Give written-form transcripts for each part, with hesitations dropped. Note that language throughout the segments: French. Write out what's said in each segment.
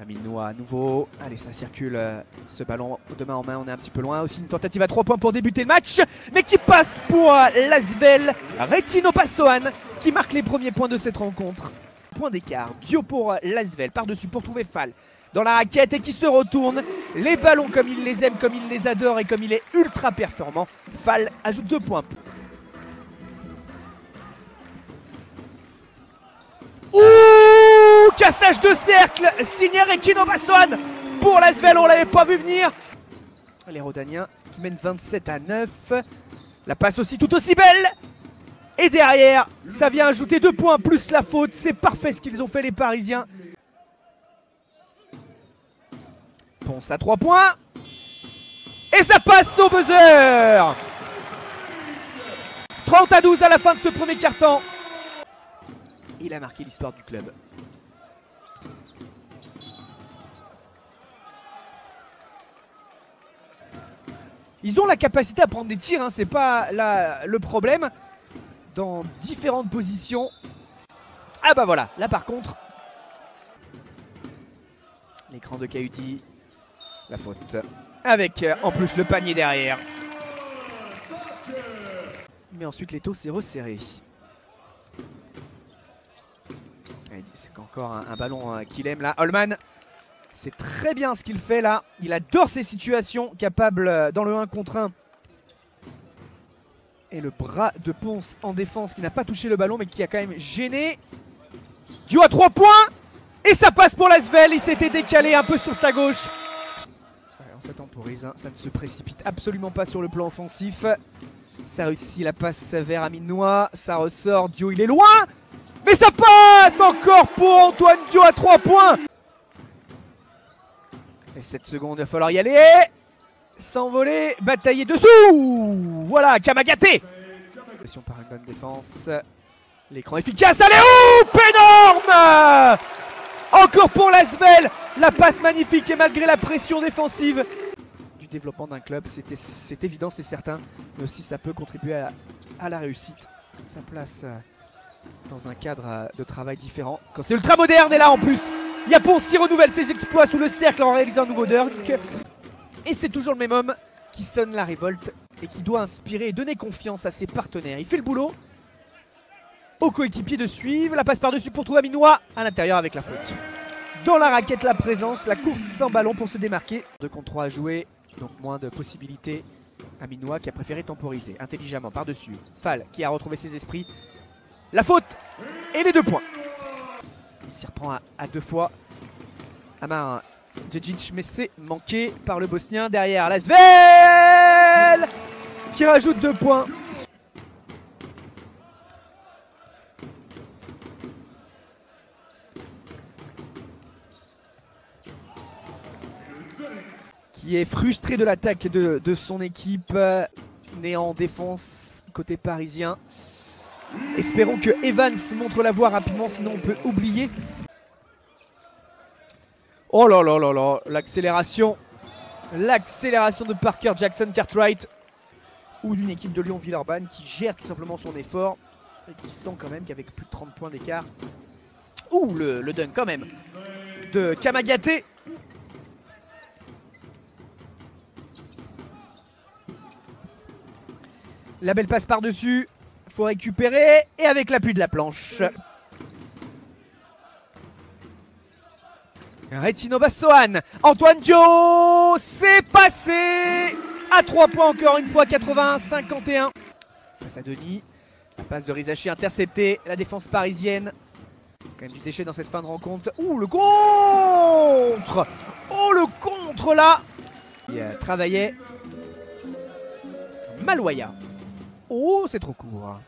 Aminois à nouveau. Allez, ça circule ce ballon de main en main. On est un petit peu loin. Aussi une tentative à 3 points pour débuter le match. Mais qui passe pour l'Asvel. Retino Passoan qui marque les premiers points de cette rencontre. Point d'écart. Duo pour l'Asvel. Par-dessus pour trouver Fall dans la raquette et qui se retourne. Les ballons comme il les aime, comme il les adore et comme il est ultra performant. Fall ajoute 2 points. Ouh, cassage de cercle signé Retino Passoan pour l'Asvel, on l'avait pas vu venir. Les Rodaniens qui mènent 27-9. La passe aussi tout aussi belle. Et derrière, ça vient ajouter 2 points plus la faute. C'est parfait ce qu'ils ont fait les Parisiens. Ponce à 3 points. Et ça passe au buzzer. 30-12 à la fin de ce premier quart-temps. Il a marqué l'histoire du club. Ils ont la capacité à prendre des tirs, hein, c'est pas le problème. Dans différentes positions. Ah bah voilà, là par contre. L'écran de Cauty. La faute. Avec en plus le panier derrière. Mais ensuite l'étau s'est resserré. C'est encore un ballon qu'il aime là. Holman, c'est très bien ce qu'il fait là. Il adore ces situations, capable dans le 1 contre 1. Et le bras de Ponce en défense qui n'a pas touché le ballon mais qui a quand même gêné. Duo à 3 points. Et ça passe pour l'Asvel. Il s'était décalé un peu sur sa gauche. On se temporise, hein. Ça ne se précipite absolument pas sur le plan offensif. Ça réussit la passe vers Aminois. Ça ressort. Duo, il est loin. Mais ça passe encore pour Antoine Duo à 3 points. Et 7 secondes, il va falloir y aller. S'envoler, batailler dessous. Voilà, Kamagaté. Pression par une bonne défense. L'écran efficace, allez hop, énorme. Encore pour l'Asvel. La passe magnifique et malgré la pression défensive. Du développement d'un club, c'est évident, c'est certain. Mais aussi ça peut contribuer à la réussite. Sa place dans un cadre de travail différent. Quand c'est ultra moderne et là en plus, il y a Ponce qui renouvelle ses exploits sous le cercle en réalisant un nouveau dunk. Et c'est toujours le même homme qui sonne la révolte et qui doit inspirer et donner confiance à ses partenaires. Il fait le boulot. Aux coéquipiers de suivre. La passe par-dessus pour trouver Aminois à l'intérieur avec la faute. Dans la raquette, la présence, la course sans ballon pour se démarquer. 2 contre 3 à jouer, donc moins de possibilités. Aminois qui a préféré temporiser intelligemment par-dessus. Fall qui a retrouvé ses esprits. La faute et les 2 points. Il s'y reprend à 2 fois. Amar Djedzic, mais c'est manqué par le Bosnien. Derrière l'Asvel qui rajoute 2 points. Qui est frustré de l'attaque de son équipe. Néant en défense côté parisien. Espérons que Evans montre la voie rapidement, sinon on peut oublier. Oh là là là là, l'accélération. L'accélération de Parker Jackson Cartwright. Ou d'une équipe de Lyon-Villeurbanne qui gère tout simplement son effort. Et qui sent quand même qu'avec plus de 30 points d'écart. Ouh, le dunk quand même de Kamagaté. La belle passe par-dessus. Faut récupérer. Et avec l'appui de la planche. Retino Passoan. Antoine Duo. C'est passé. À 3 points encore une fois. 81-51. Face à Denis. La passe de Rizachi interceptée. La défense parisienne. Quand même du déchet dans cette fin de rencontre. Ouh, le contre. Oh, le contre là. Il travaillait. Maloya. Oh, c'est trop court.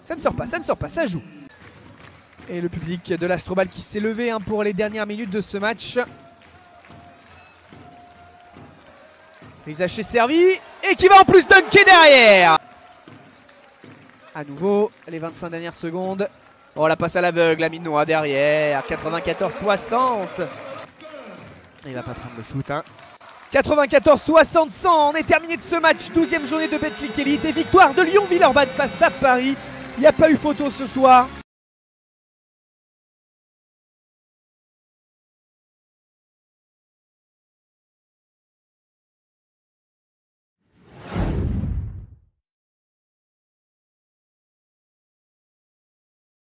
Ça ne sort pas, ça ne sort pas, ça joue. Et le public de l'Astrobal qui s'est levé hein, pour les dernières minutes de ce match. Rizachi servi et qui va en plus dunker derrière. À nouveau, les 25 dernières secondes. Oh, la passe à l'aveugle, Aminois derrière. 94-60. Il va pas prendre le shoot. Hein. 94-60, 100, on est terminé de ce match, 12e journée de Betclic Elite et victoire de Lyon-Villeurbanne face à Paris. Il n'y a pas eu photo ce soir.